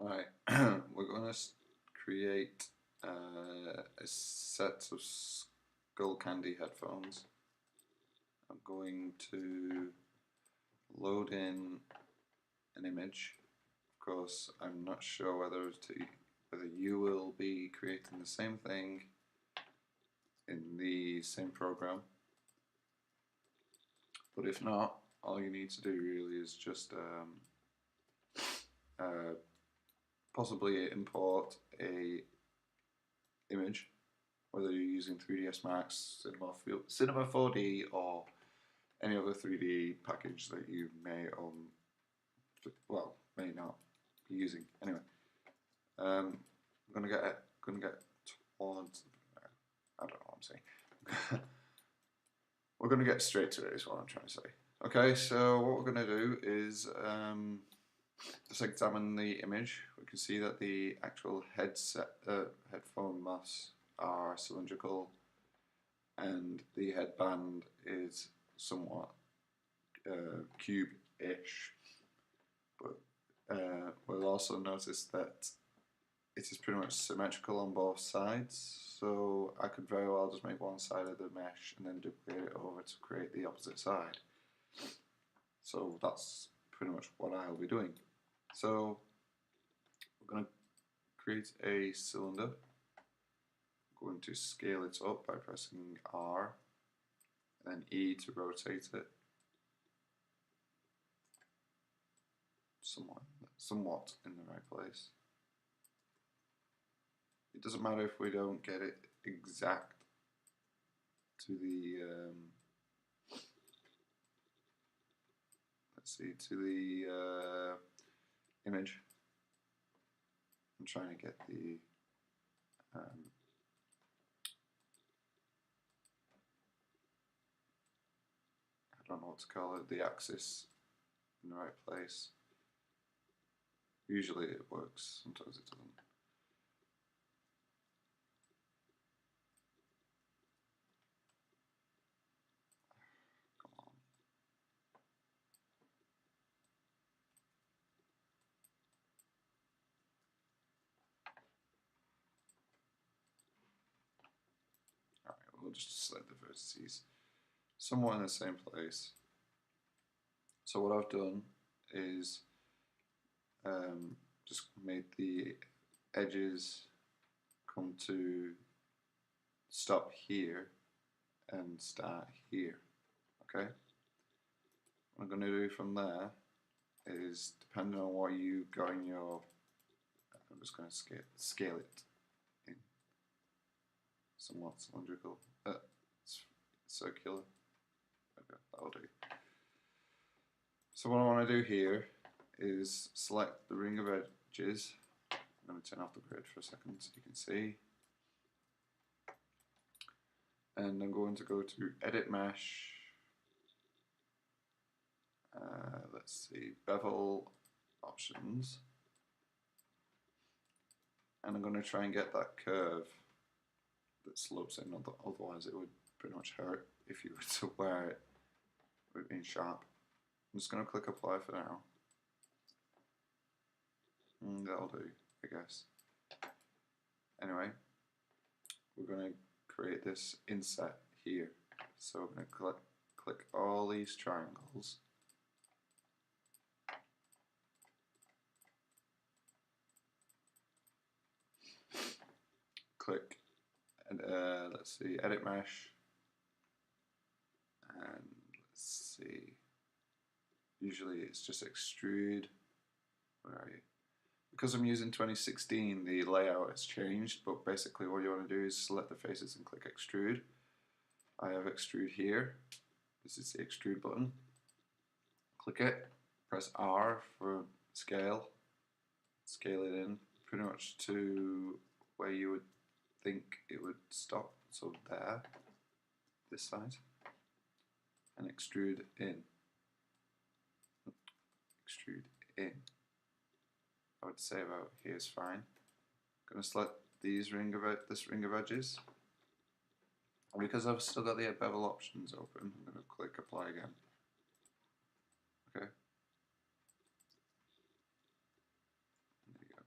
Alright, we're going to create a set of Skull Candy headphones. I'm going to load in an image. Of course, I'm not sure whether you will be creating the same thing in the same program. But if not, all you need to do really is just possibly import a image, whether you're using 3ds Max, Cinema 4D, or any other 3D package that you may may not be using. Anyway, I'm gonna get towards. I don't know what I'm saying. We're gonna get straight to it. Is what I'm trying to say. Okay, so what we're gonna do is just examine the image. We can see that the actual headphone moss are cylindrical, and the headband is somewhat cube-ish. But we'll also notice that it is pretty much symmetrical on both sides, so I could very well just make one side of the mesh and then duplicate it over to create the opposite side. So that's pretty much what I'll be doing. So we're going to create a cylinder. I'm going to scale it up by pressing R and then E to rotate it somewhat in the right place. It doesn't matter if we don't get it exact to the image. I'm trying to get the I don't know what to call it, the axis in the right place. Usually it works, sometimes it doesn't. Come on. Alright, we'll just select the vertices somewhere in the same place. So what I've done is just made the edges come to stop here and start here. Okay? What I'm going to do from there is, depending on what you got in your, I'm just going to scale it in somewhat cylindrical, circular. Okay, that'll do. So what I want to do here is select the ring of edges. I'm going to turn off the grid for a second so you can see. And I'm going to go to Edit Mesh. Let's see, Bevel Options. And I'm going to try and get that curve that slopes in, otherwise it would pretty much hurt if you were to wear it with being sharp. I'm just going to click Apply for now. That'll do, I guess. Anyway, we're going to create this inset here. So we're going to click all these triangles. Click, and let's see, Edit Mesh. And let's see, usually it's just Extrude. Where are you? Because I'm using 2016, the layout has changed, but basically what you want to do is select the faces and click Extrude. I have Extrude here. This is the Extrude button. Click it, press R for scale. Scale it in pretty much to where you would think it would stop, so there, this side, and extrude in. Extrude in. I would say about here is fine. I'm going to select this ring of edges. And because I've still got the bevel options open, I'm going to click Apply again. Okay. There you go.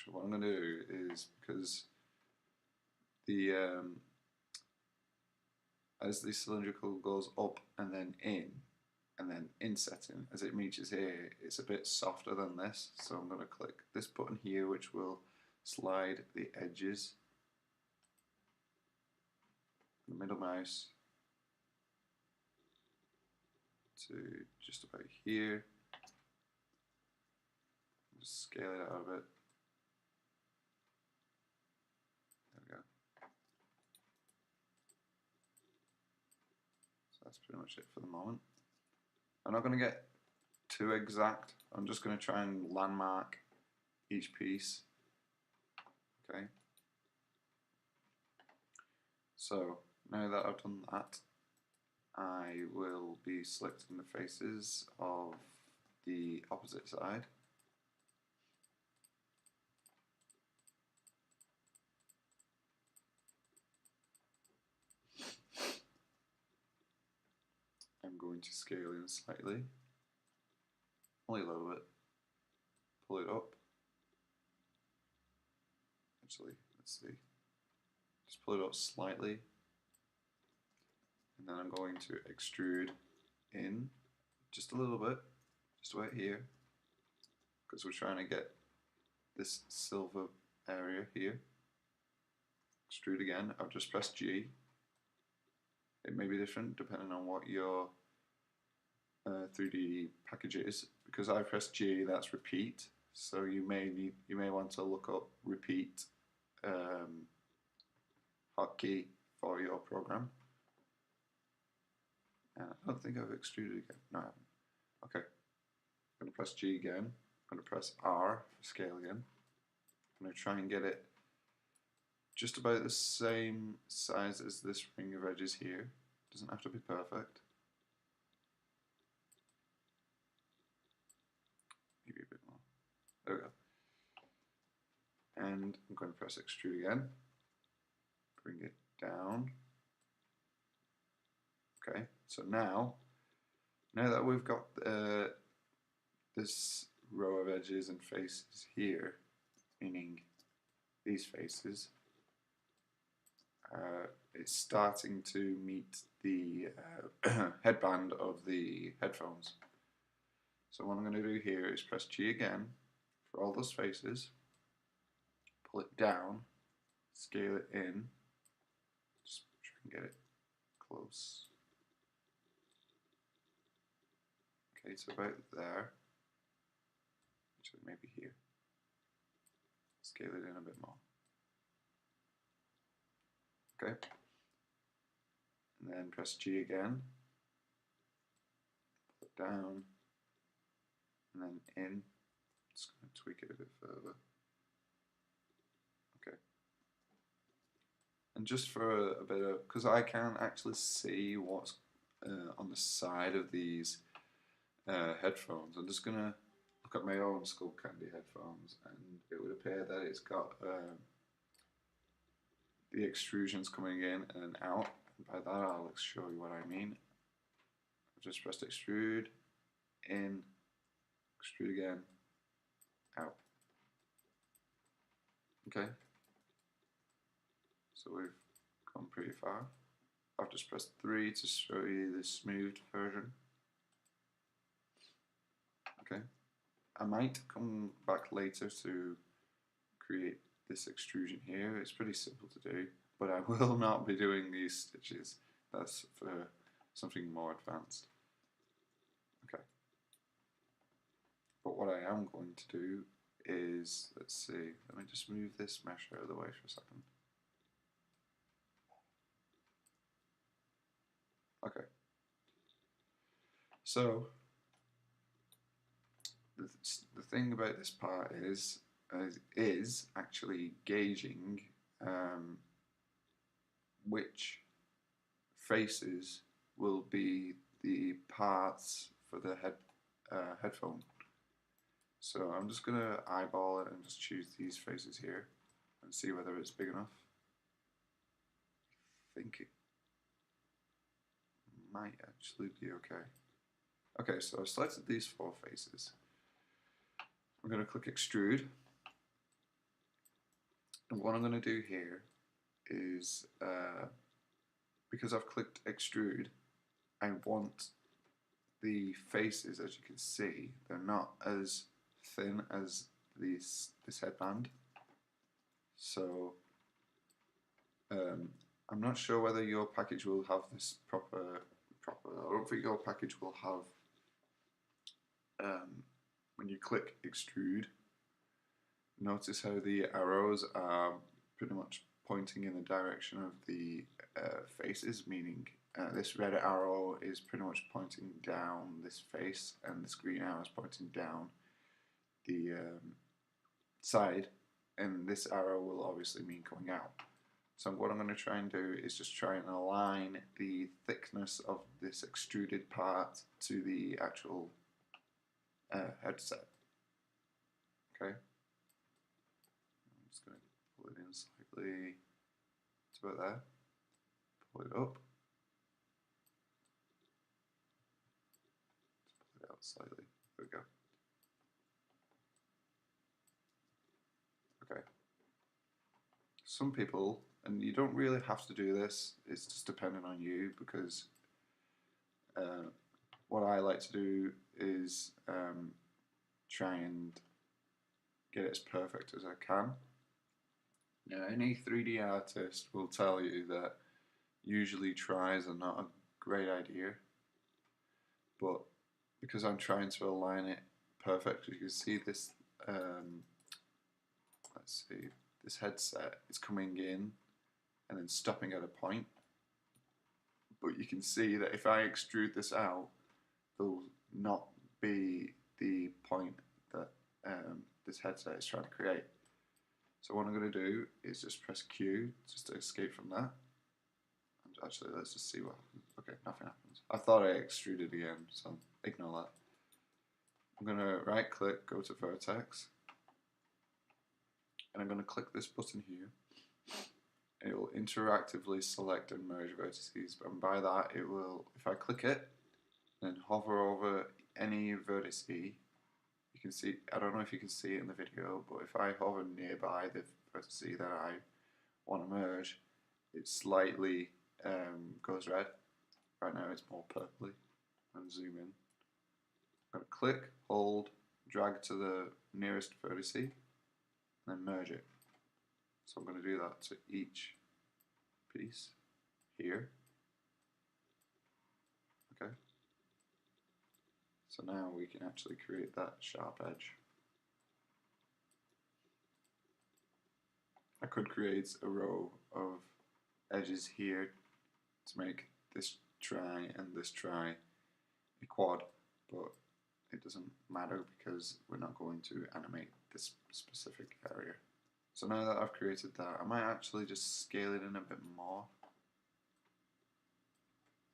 actually what I'm going to do is, because the as the cylindrical goes up and then insetting, as it reaches here, it's a bit softer than this, so I'm going to click this button here, which will slide the edges, the middle mouse to just about here. Just scale it out a bit. There we go. So that's pretty much it for the moment. I'm not going to get too exact. I'm just going to try and landmark each piece. Okay. So now that I've done that, I will be selecting the faces of the opposite side. I'm going to scale in slightly, only a little bit, pull it up. Actually, let's see, just pull it up slightly, and then I'm going to extrude in just a little bit, just right here, because we're trying to get this silver area here. Extrude again. I've just pressed G. It may be different depending on what your 3D package is. Because I pressed G, that's repeat. So you may want to look up repeat hotkey for your program. And I don't think I've extruded again. No, I haven't. Okay. I'm going to press G again. I'm going to press R for scale again. I'm going to try and get it just about the same size as this ring of edges here. Doesn't have to be perfect. Maybe a bit more. There we go. And I'm going to press extrude again. Bring it down. Okay, so now that we've got this row of edges and faces here, meaning these faces, it's starting to meet the headband of the headphones. So what I'm going to do here is press G again for all those faces, pull it down, scale it in, just try and get it close. Okay, so about there, actually maybe here, scale it in a bit more. Okay, and then press G again, pull it down, and then in. Just going to tweak it a bit further. Okay, and just for a bit of, because I can't actually see what's on the side of these headphones, I'm just going to look at my own Skull Candy headphones, and it would appear that it's got the extrusions coming in and out. And by that I'll show you what I mean. I've just pressed extrude, in, extrude again, out. Okay, so we've gone pretty far. I've just pressed 3 to show you the smoothed version. Okay, I might come back later to create this extrusion here. It's pretty simple to do, but I will not be doing these stitches. That's for something more advanced. Okay, but what I am going to do is, let's see, let me just move this mesh out of the way for a second. Okay, so the thing about this part is actually gauging which faces will be the parts for the headphone. So I'm just going to eyeball it and just choose these faces here and see whether it's big enough. I think it might actually be okay. Okay, so I've selected these 4 faces. I'm going to click extrude, And what I'm going to do here is, because I've clicked extrude, I want the faces, as you can see, they're not as thin as this headband. So I'm not sure whether your package will have this proper. I don't think your package will have, when you click extrude, notice how the arrows are pretty much pointing in the direction of the faces, meaning this red arrow is pretty much pointing down this face, and this green arrow is pointing down the side, and this arrow will obviously mean coming out. So what I'm going to try and do is just try and align the thickness of this extruded part to the actual headset. Okay, I'm just going to pull it in slightly to about there, pull it up, pull it out slightly, there we go. Okay, some people, and you don't really have to do this, it's just dependent on you, because what I like to do is try and get it as perfect as I can. Now, any 3D artist will tell you that usually tries are not a great idea, but because I'm trying to align it perfect, you can see this, let's see, this headset is coming in and then stopping at a point, but you can see that if I extrude this out, there'll not be the point that this headset is trying to create. So what I'm going to do is just press Q just to escape from that. And actually, let's just see what happens. Okay, nothing happens. I thought I extruded again, so ignore that. I'm going to right click, go to vertex, and I'm going to click this button here. It will interactively select and merge vertices, and by that it will, if I click it and hover over any vertex, you can see, I don't know if you can see it in the video, but if I hover nearby the vertex that I want to merge, it slightly goes red. Right now it's more purpley. And zoom in. I'm going to click, hold, drag to the nearest vertex, and then merge it. So I'm going to do that to each piece here. Okay. So now we can actually create that sharp edge. I could create a row of edges here to make this tri and this tri a quad, but it doesn't matter because we're not going to animate this specific area. So now that I've created that, I might actually just scale it in a bit more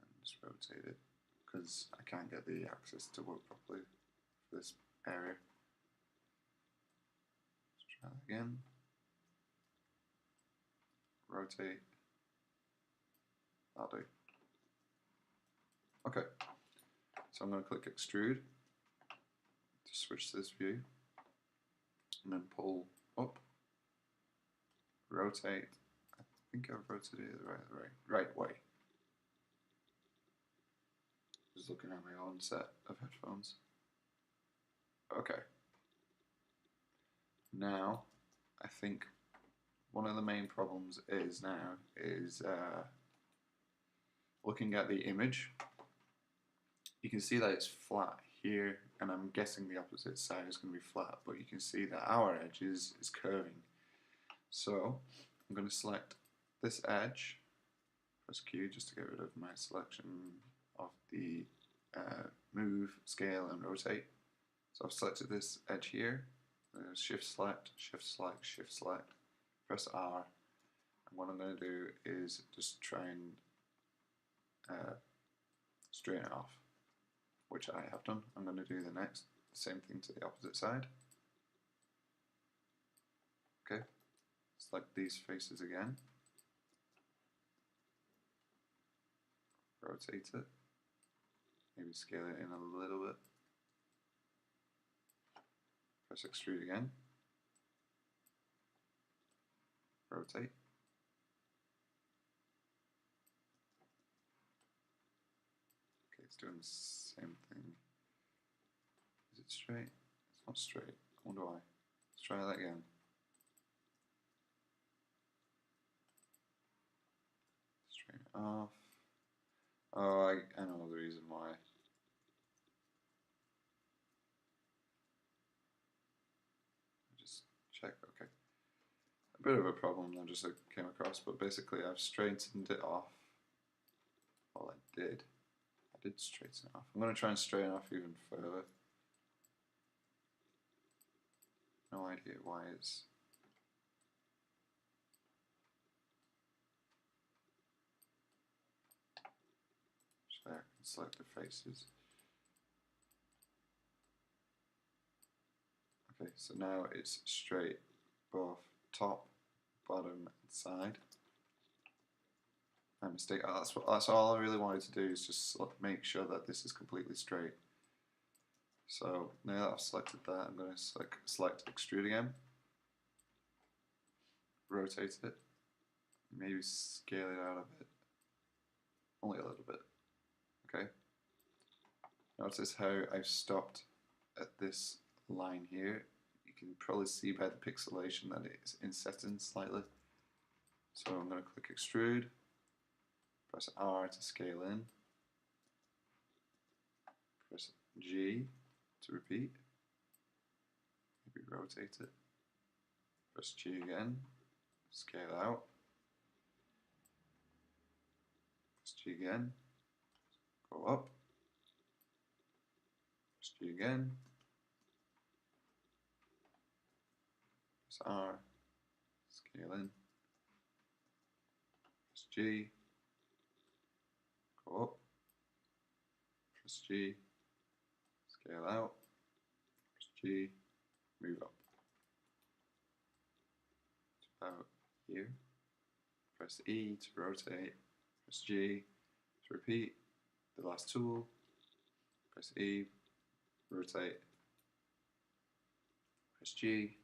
and just rotate it, because I can't get the axis to work properly for this area. Let's try that again. Rotate. That'll do. Okay, so I'm going to click extrude to switch to this view, and then pull up, rotate. I think I've rotated it the right way. Just looking at my own set of headphones. Okay. Now, I think one of the main problems is looking at the image. You can see that it's flat here, and I'm guessing the opposite side is going to be flat, but you can see that our edge is curving. So I'm going to select this edge, press Q just to get rid of my selection of the move, scale and rotate. So I've selected this edge here, shift select, shift select, shift select, press R, and what I'm going to do is just try and straighten it off, which I have done. I'm going to do the same thing to the opposite side. Okay, select these faces again, rotate it, maybe scale it in a little bit, press extrude again, rotate. Okay, it's doing the same thing. Is it straight? It's not straight. I wonder why. Let's try that again. Straighten it off. Oh, I know the reason why. Just check, okay. A bit of a problem I just came across, but basically I've straightened it off. Well, I did straighten it off. I'm going to try and straighten off even further. No idea why it's... So I can select the faces. Okay, so now it's straight both top, bottom and side. My mistake. That's all I really wanted to do, is just make sure that this is completely straight. So now that I've selected that, I'm going to select extrude again, rotate it, maybe scale it out a bit, only a little bit. Okay. Notice how I've stopped at this line here. You can probably see by the pixelation that it's insetting slightly. So I'm going to click extrude, press R to scale in, press G to repeat, maybe rotate it, press G again, scale out, press G again, go up, press G again, press R, scale in, press G, go up, press G, scale out, press G, move up. It's about here. Press E to rotate, press G to repeat. The last tool, press E, rotate, press G,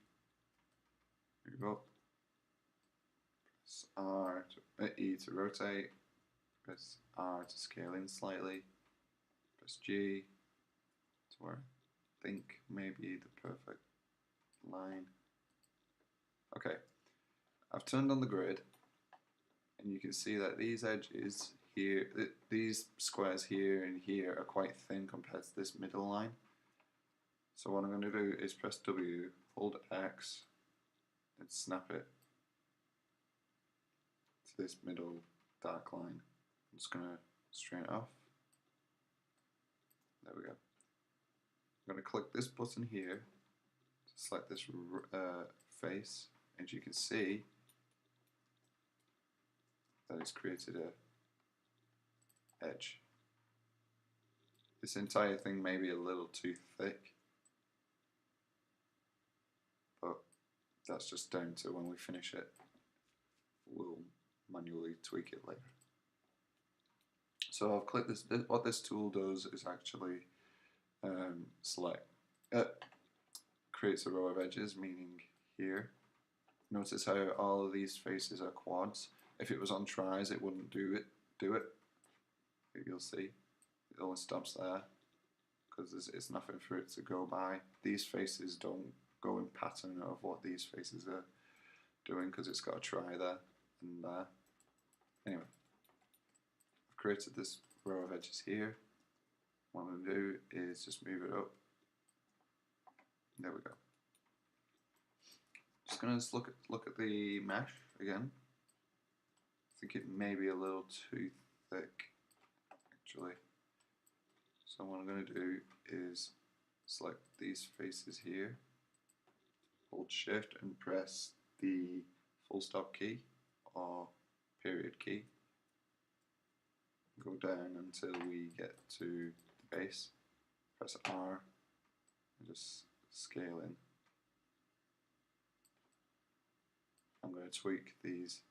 move up, press E to rotate, press R to scale in slightly, press G to where I think maybe the perfect line. Okay, I've turned on the grid and you can see that these edges here, these squares here and here are quite thin compared to this middle line. So what I'm going to do is press W, hold X and snap it to this middle dark line. I'm just going to straighten it off. There we go. I'm going to click this button here to select this face, and you can see that it's created a edge. This entire thing may be a little too thick, but that's just down to when we finish it. We'll manually tweak it later. So I've clicked this. What this tool does is actually creates a row of edges, meaning here. Notice how all of these faces are quads. If it was on tries, it wouldn't do it. You'll see. It only stops there because it's nothing for it to go by. These faces don't go in pattern of what these faces are doing because it's got a try there and there. Anyway, I've created this row of edges here. What I'm going to do is just move it up. There we go. Just going to look at the mesh again. I think it may be a little too thick, actually. So what I'm going to do is select these faces here, hold Shift and press the full stop key or period key. Go down until we get to the base. Press R and just scale in. I'm going to tweak these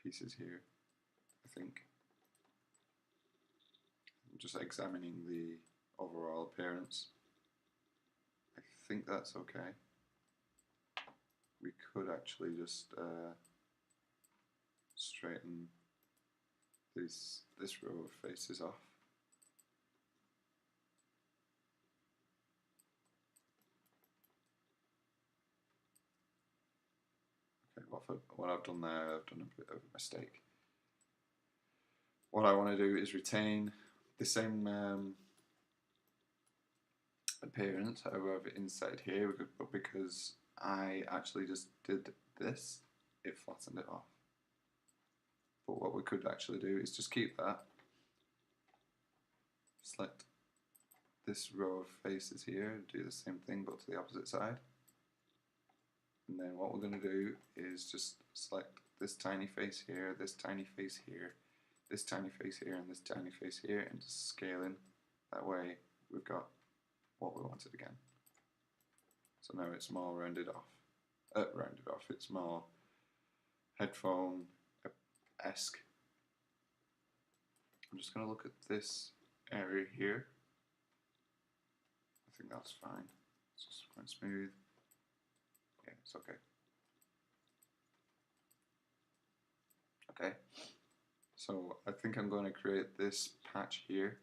pieces here, I think. I'm just examining the overall appearance. I think that's okay. we could actually just straighten this row of faces off. Okay, what I've done there, I've done a bit of a mistake. What I want to do is retain the same appearance, however, inside here, but because I actually just did this, it flattened it off. But what we could actually do is just keep that, select this row of faces here, do the same thing but to the opposite side. And then what we're going to do is just select this tiny face here, this tiny face here, this tiny face here, and this tiny face here, and just scale in. That way we've got what we wanted again. So now it's more rounded off. It's more headphone-esque. I'm just going to look at this area here. I think that's fine. It's just quite smooth. Yeah, it's okay. Okay. So I think I'm going to create this patch here.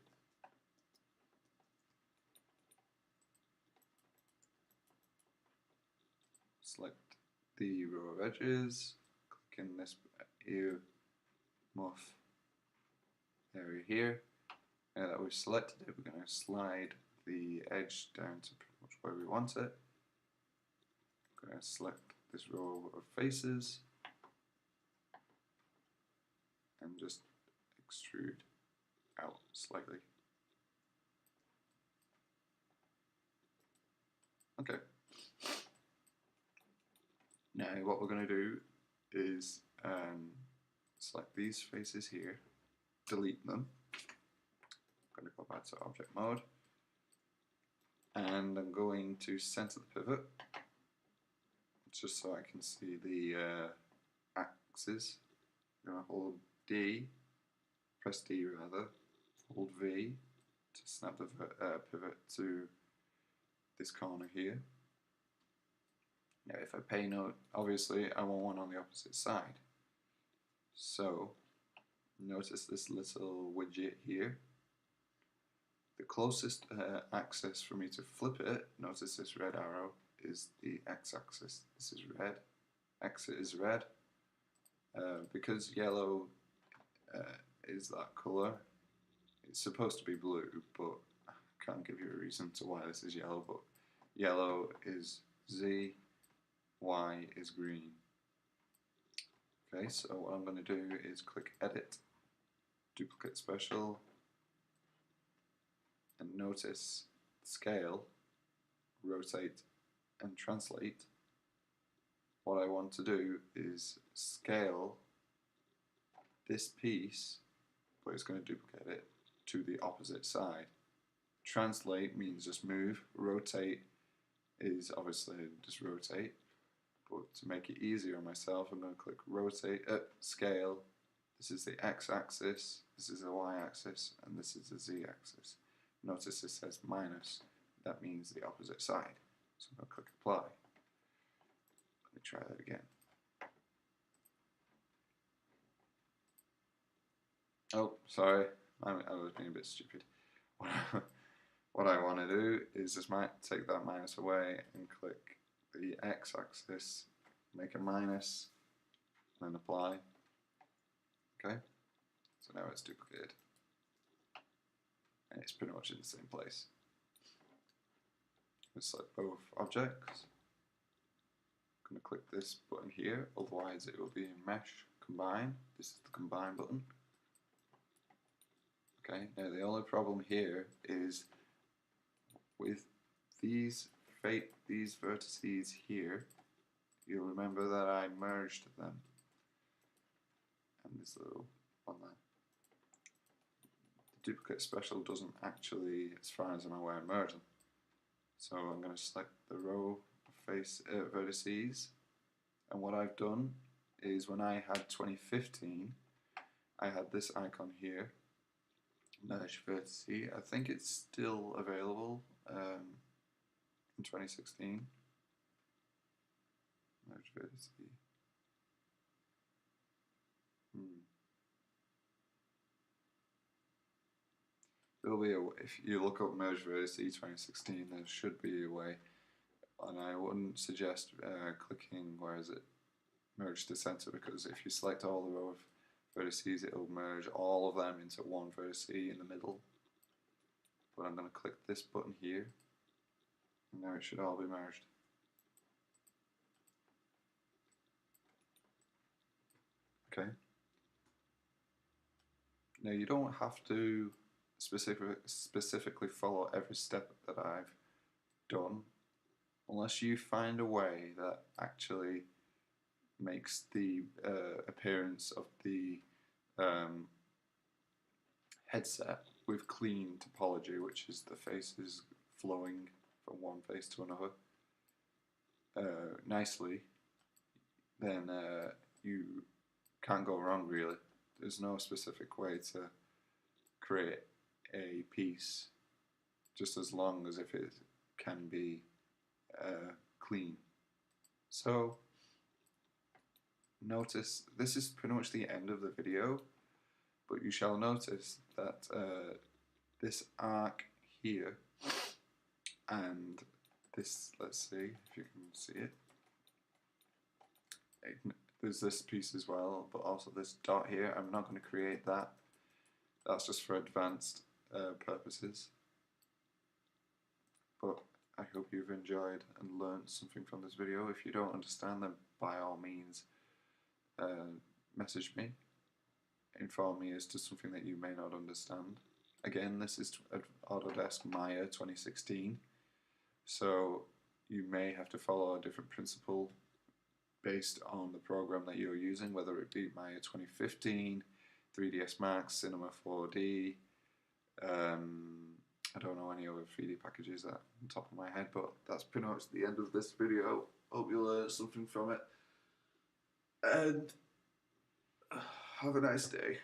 Select the row of edges, click in this ear muff area here. Now that we've selected it, we're going to slide the edge down to pretty much where we want it. I'm going to select this row of faces and just extrude out slightly. Okay. Now what we're going to do is select these faces here, delete them. I'm going to go back to object mode, and I'm going to center the pivot just so I can see the axis. I'm going to hold D, press D rather, hold V to snap the pivot to this corner here. Now if I pay note, obviously I want one on the opposite side. So notice this little widget here. The closest axis for me to flip it, notice this red arrow, is the x-axis. This is red, X is red. Because yellow is that colour, it's supposed to be blue, but I can't give you a reason to why this is yellow, but yellow is Z, Y is green. Okay, so what I'm going to do is click Edit, Duplicate Special, and notice Scale, Rotate, and Translate. What I want to do is scale this piece, but it's going to duplicate it to the opposite side. Translate means just move. Rotate is obviously just rotate. But to make it easier on myself, I'm going to click rotate, scale. This is the x-axis, this is the y-axis, and this is the z-axis. Notice it says minus. That means the opposite side. So I'm going to click apply. Let me try that again. Oh, sorry, I was being a bit stupid. What I want to do is just take that minus away and click the x-axis, make a minus, and then apply. Okay, so now it's duplicated, and it's pretty much in the same place. Let's select both objects. I'm going to click this button here, otherwise it will be in Mesh Combine. This is the Combine button. Okay, now the only problem here is with these vertices here, you'll remember that I merged them. And this little one there. The duplicate special doesn't actually, as far as I'm aware, merge them. So I'm going to select the row of vertices, and what I've done is when I had 2015, I had this icon here, Merge Vertice. I think it's still available in 2016. Merge vertice. There'll be a, if you look up merge vertice 2016, there should be a way, and I wouldn't suggest clicking where is it merge to center, because if you select all the row of vertices, it'll merge all of them into one vertex in the middle. But I'm going to click this button here, and now it should all be merged. Okay. Now you don't have to specifically follow every step that I've done, unless you find a way that actually makes the appearance of the headset with clean topology, which is the faces flowing from one face to another nicely, then you can't go wrong really. There's no specific way to create a piece, just as long as if it can be clean. So notice this is pretty much the end of the video, but you shall notice that this arc here and this, let's see if you can see it, there's this piece as well, but also this dot here. I'm not going to create that. That's just for advanced purposes. But I hope you've enjoyed and learned something from this video. If you don't understand, then by all means message me, inform me as to something that you may not understand. Again, this is Autodesk Maya 2016, so you may have to follow a different principle based on the program that you're using, whether it be Maya 2015, 3ds Max, Cinema 4D, I don't know any other 3D packages on top of my head, but that's pretty much the end of this video. Hope you learned something from it, and have a nice day.